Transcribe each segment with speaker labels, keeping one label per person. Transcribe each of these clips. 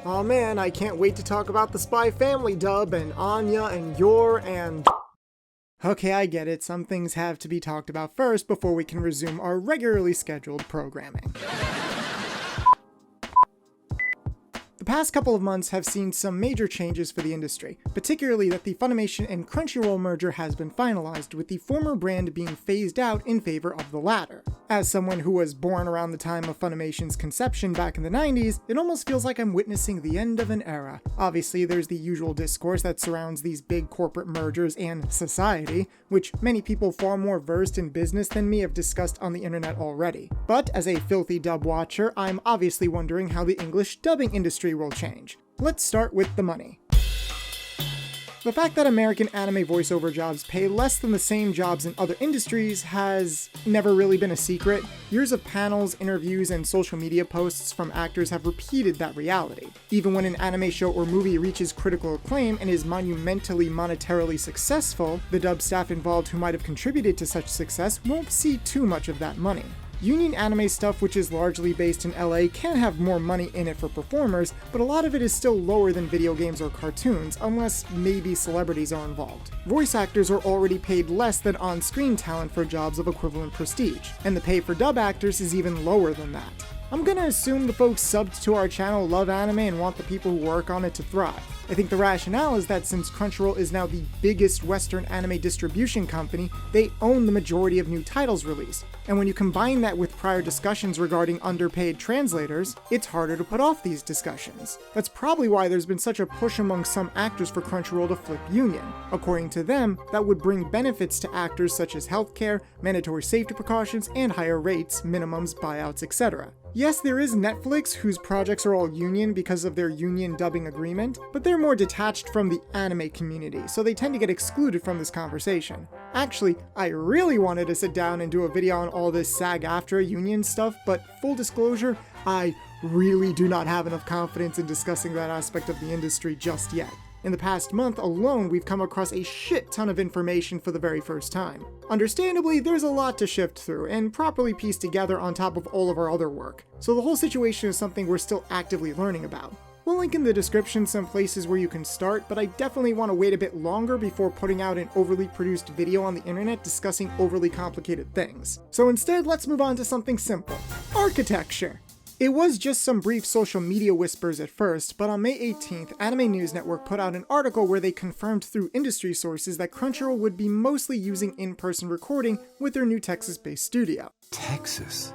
Speaker 1: Aw man, I can't wait to talk about the Spy Family dub and Anya and Yor and... Okay, I get it. Some things have to be talked about first before we can resume our regularly scheduled programming. The past couple of months have seen some major changes for the industry, particularly that the Funimation and Crunchyroll merger has been finalized, with the former brand being phased out in favor of the latter. As someone who was born around the time of Funimation's conception back in the 90s, it almost feels like I'm witnessing the end of an era. Obviously, there's the usual discourse that surrounds these big corporate mergers and society, which many people far more versed in business than me have discussed on the internet already. But as a filthy dub watcher, I'm obviously wondering how the English dubbing industry will change. Let's start with the money. The fact that American anime voiceover jobs pay less than the same jobs in other industries has never really been a secret. Years of panels, interviews, and social media posts from actors have repeated that reality. Even when an anime show or movie reaches critical acclaim and is monumentally monetarily successful, the dub staff involved who might have contributed to such success won't see too much of that money. Union anime stuff, which is largely based in LA, can have more money in it for performers, but a lot of it is still lower than video games or cartoons, unless maybe celebrities are involved. Voice actors are already paid less than on-screen talent for jobs of equivalent prestige, and the pay for dub actors is even lower than that. I'm gonna assume the folks subbed to our channel love anime and want the people who work on it to thrive. I think the rationale is that since Crunchyroll is now the biggest Western anime distribution company, they own the majority of new titles released. And when you combine that with prior discussions regarding underpaid translators, it's harder to put off these discussions. That's probably why there's been such a push among some actors for Crunchyroll to flip union. According to them, that would bring benefits to actors such as healthcare, mandatory safety precautions, and higher rates, minimums, buyouts, etc. Yes, there is Netflix, whose projects are all union because of their union dubbing agreement, but they're more detached from the anime community, so they tend to get excluded from this conversation. Actually, I really wanted to sit down and do a video on all this sag-aftra union stuff, but full disclosure, I really do not have enough confidence in discussing that aspect of the industry just yet. In the past month alone, we've come across a shit ton of information for the very first time. Understandably, there's a lot to shift through and properly piece together on top of all of our other work, so the whole situation is something we're still actively learning about. We'll link in the description some places where you can start, but I definitely want to wait a bit longer before putting out an overly produced video on the internet discussing overly complicated things. So instead, let's move on to something simple: architecture. It was just some brief social media whispers at first, but on May 18th, Anime News Network put out an article where they confirmed through industry sources that Crunchyroll would be mostly using in-person recording with their new Texas-based studio.
Speaker 2: Texas?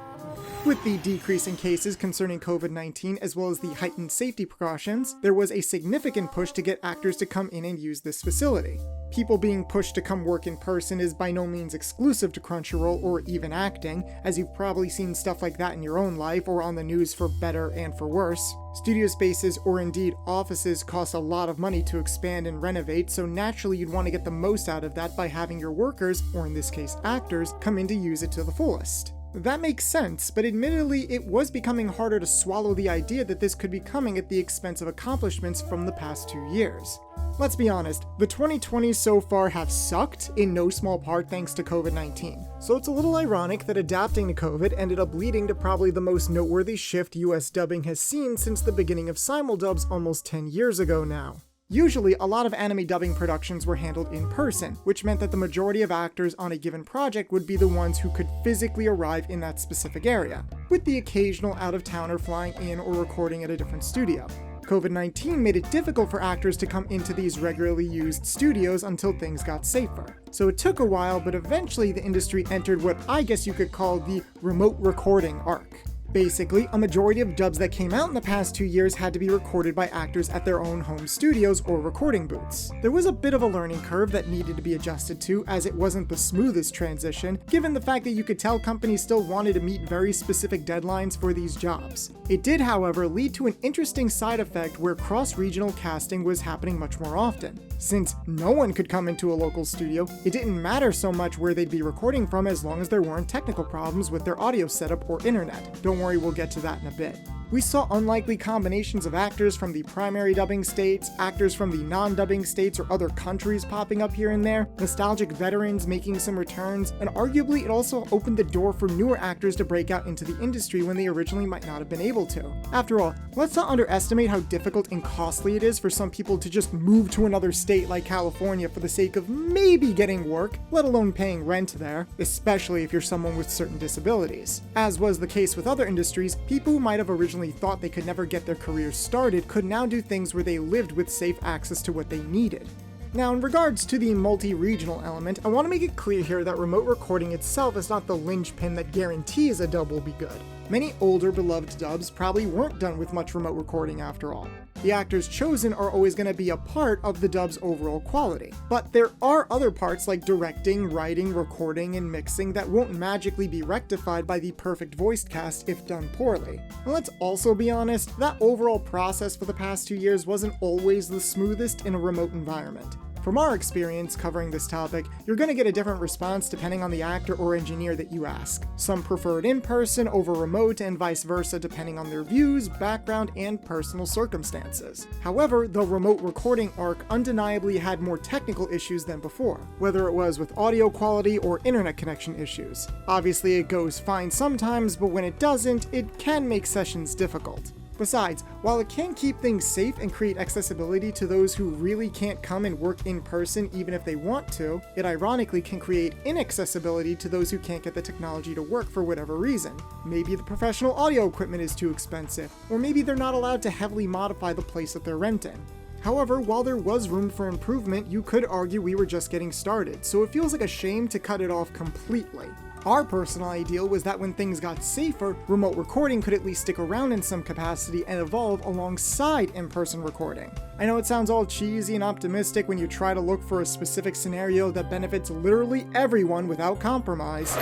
Speaker 1: With the decrease in cases concerning COVID-19 as well as the heightened safety precautions, there was a significant push to get actors to come in and use this facility. People being pushed to come work in person is by no means exclusive to Crunchyroll or even acting, as you've probably seen stuff like that in your own life or on the news for better and for worse. Studio spaces, or indeed offices, cost a lot of money to expand and renovate, so naturally you'd want to get the most out of that by having your workers, or in this case actors, come in to use it to the fullest. That makes sense, but admittedly it was becoming harder to swallow the idea that this could be coming at the expense of accomplishments from the past 2 years. Let's be honest, the 2020s so far have sucked, in no small part thanks to COVID-19. So it's a little ironic that adapting to COVID ended up leading to probably the most noteworthy shift US dubbing has seen since the beginning of simuldubs almost 10 years ago now. Usually, a lot of anime dubbing productions were handled in person, which meant that the majority of actors on a given project would be the ones who could physically arrive in that specific area, with the occasional out-of-towner flying in or recording at a different studio. COVID-19 made it difficult for actors to come into these regularly used studios until things got safer. So it took a while, but eventually the industry entered what I guess you could call the remote recording arc. Basically, a majority of dubs that came out in the past 2 years had to be recorded by actors at their own home studios or recording booths. There was a bit of a learning curve that needed to be adjusted to, as it wasn't the smoothest transition, given the fact that you could tell companies still wanted to meet very specific deadlines for these jobs. It did, however, lead to an interesting side effect where cross-regional casting was happening much more often. Since no one could come into a local studio, it didn't matter so much where they'd be recording from as long as there weren't technical problems with their audio setup or internet. Don't worry, we'll get to that in a bit. We saw unlikely combinations of actors from the primary dubbing states, actors from the non-dubbing states or other countries popping up here and there, nostalgic veterans making some returns, and arguably it also opened the door for newer actors to break out into the industry when they originally might not have been able to. After all, let's not underestimate how difficult and costly it is for some people to just move to another state like California for the sake of maybe getting work, let alone paying rent there, especially if you're someone with certain disabilities. As was the case with other industries, people who might have originally thought they could never get their careers started could now do things where they lived with safe access to what they needed. Now, in regards to the multi-regional element, I want to make it clear here that remote recording itself is not the linchpin that guarantees a dub will be good. Many older beloved dubs probably weren't done with much remote recording after all. The actors chosen are always going to be a part of the dub's overall quality. But there are other parts like directing, writing, recording, and mixing that won't magically be rectified by the perfect voiced cast if done poorly. And let's also be honest, that overall process for the past 2 years wasn't always the smoothest in a remote environment. From our experience covering this topic, you're going to get a different response depending on the actor or engineer that you ask. Some prefer it in person over remote and vice versa depending on their views, background, and personal circumstances. However, the remote recording arc undeniably had more technical issues than before, whether it was with audio quality or internet connection issues. Obviously it goes fine sometimes, but when it doesn't, it can make sessions difficult. Besides, while it can keep things safe and create accessibility to those who really can't come and work in person even if they want to, it ironically can create inaccessibility to those who can't get the technology to work for whatever reason. Maybe the professional audio equipment is too expensive, or maybe they're not allowed to heavily modify the place that they're renting. However, while there was room for improvement, you could argue we were just getting started, so it feels like a shame to cut it off completely. Our personal ideal was that when things got safer, remote recording could at least stick around in some capacity and evolve alongside in-person recording. I know it sounds all cheesy and optimistic when you try to look for a specific scenario that benefits literally everyone without compromise.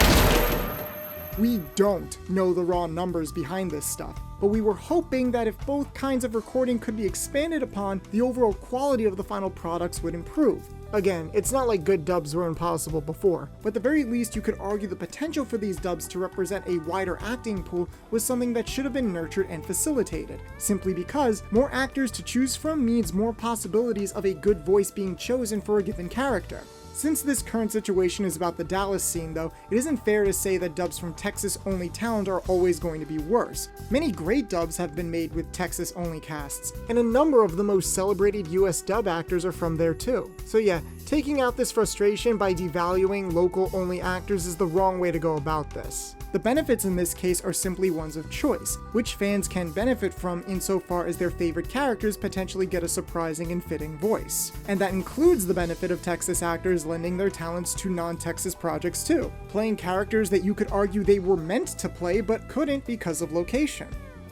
Speaker 1: We don't know the raw numbers behind this stuff, but we were hoping that if both kinds of recording could be expanded upon, the overall quality of the final products would improve. Again, it's not like good dubs were impossible before, but at the very least you could argue the potential for these dubs to represent a wider acting pool was something that should have been nurtured and facilitated, simply because more actors to choose from means more possibilities of a good voice being chosen for a given character. Since this current situation is about the Dallas scene though, it isn't fair to say that dubs from Texas-only talent are always going to be worse. Many great dubs have been made with Texas-only casts, and a number of the most celebrated US dub actors are from there too. So yeah, taking out this frustration by devaluing local-only actors is the wrong way to go about this. The benefits in this case are simply ones of choice, which fans can benefit from insofar as their favorite characters potentially get a surprising and fitting voice. And that includes the benefit of Texas actors lending their talents to non-Texas projects too, playing characters that you could argue they were meant to play but couldn't because of location.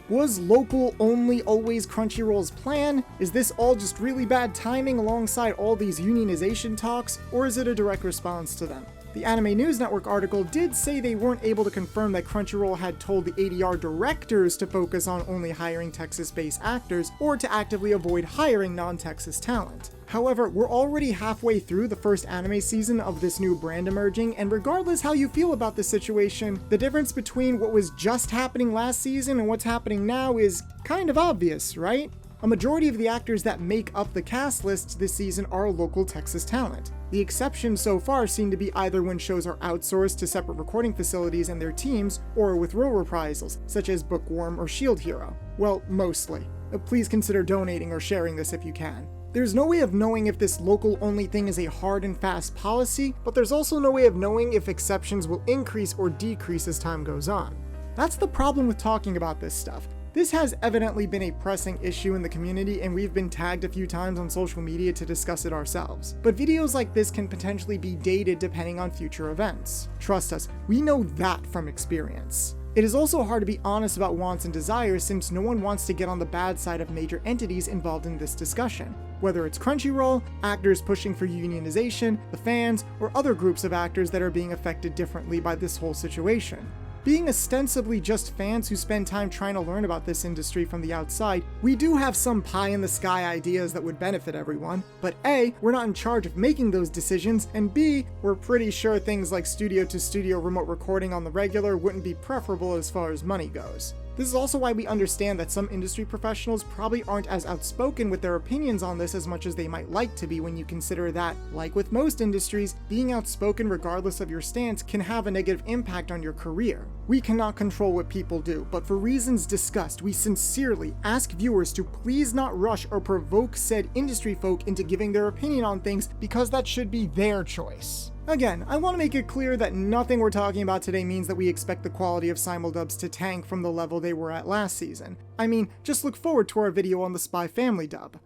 Speaker 1: Was local only always Crunchyroll's plan? Is this all just really bad timing alongside all these unionization talks, or is it a direct response to them? The Anime News Network article did say they weren't able to confirm that Crunchyroll had told the ADR directors to focus on only hiring Texas-based actors or to actively avoid hiring non-Texas talent. However, we're already halfway through the first anime season of this new brand emerging, and regardless how you feel about the situation, the difference between what was just happening last season and what's happening now is kind of obvious, right? A majority of the actors that make up the cast lists this season are local Texas talent. The exceptions so far seem to be either when shows are outsourced to separate recording facilities and their teams, or with real reprisals, such as Bookworm or Shield Hero. Well, mostly. Please consider donating or sharing this if you can. There's no way of knowing if this local-only thing is a hard and fast policy, but there's also no way of knowing if exceptions will increase or decrease as time goes on. That's the problem with talking about this stuff. This has evidently been a pressing issue in the community, and we've been tagged a few times on social media to discuss it ourselves. But videos like this can potentially be dated depending on future events. Trust us, we know that from experience. It is also hard to be honest about wants and desires since no one wants to get on the bad side of major entities involved in this discussion. Whether it's Crunchyroll, actors pushing for unionization, the fans, or other groups of actors that are being affected differently by this whole situation. Being ostensibly just fans who spend time trying to learn about this industry from the outside, we do have some pie-in-the-sky ideas that would benefit everyone, but A, we're not in charge of making those decisions, and B, we're pretty sure things like studio-to-studio remote recording on the regular wouldn't be preferable as far as money goes. This is also why we understand that some industry professionals probably aren't as outspoken with their opinions on this as much as they might like to be, when you consider that, like with most industries, being outspoken regardless of your stance can have a negative impact on your career. We cannot control what people do, but for reasons discussed, we sincerely ask viewers to please not rush or provoke said industry folk into giving their opinion on things, because that should be their choice. Again, I want to make it clear that nothing we're talking about today means that we expect the quality of simuldubs to tank from the level they were at last season. I mean, just look forward to our video on the Spy Family dub.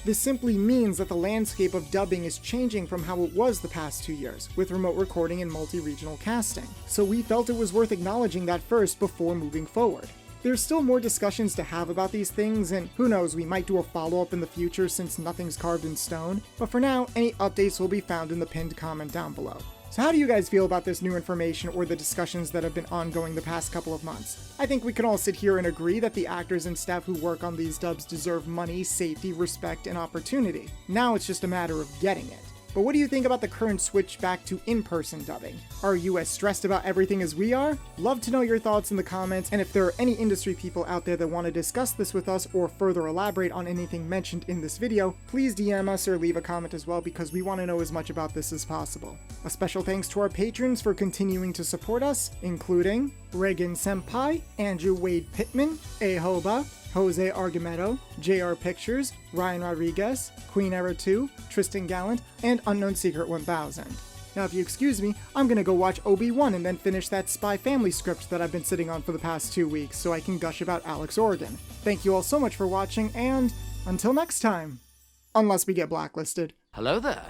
Speaker 1: This simply means that the landscape of dubbing is changing from how it was the past 2 years, with remote recording and multi-regional casting. So we felt it was worth acknowledging that first before moving forward. There's still more discussions to have about these things, and who knows, we might do a follow-up in the future since nothing's carved in stone, but for now, any updates will be found in the pinned comment down below. So how do you guys feel about this new information or the discussions that have been ongoing the past couple of months? I think we can all sit here and agree that the actors and staff who work on these dubs deserve money, safety, respect, and opportunity. Now it's just a matter of getting it. But what do you think about the current switch back to in-person dubbing? Are you as stressed about everything as we are? Love to know your thoughts in the comments, and if there are any industry people out there that want to discuss this with us or further elaborate on anything mentioned in this video, please DM us or leave a comment as well, because we want to know as much about this as possible. A special thanks to our patrons for continuing to support us, including Reagan Senpai, Andrew Wade Pittman, Ahoba, Jose Argumedo, JR Pictures, Ryan Rodriguez, Queen Era 2, Tristan Gallant, and Unknown Secret 1000. Now if you excuse me, I'm gonna go watch Obi-Wan and then finish that Spy Family script that I've been sitting on for the past 2 weeks so I can gush about Alex Oregon. Thank you all so much for watching, and until next time. Unless we get blacklisted.
Speaker 2: Hello there.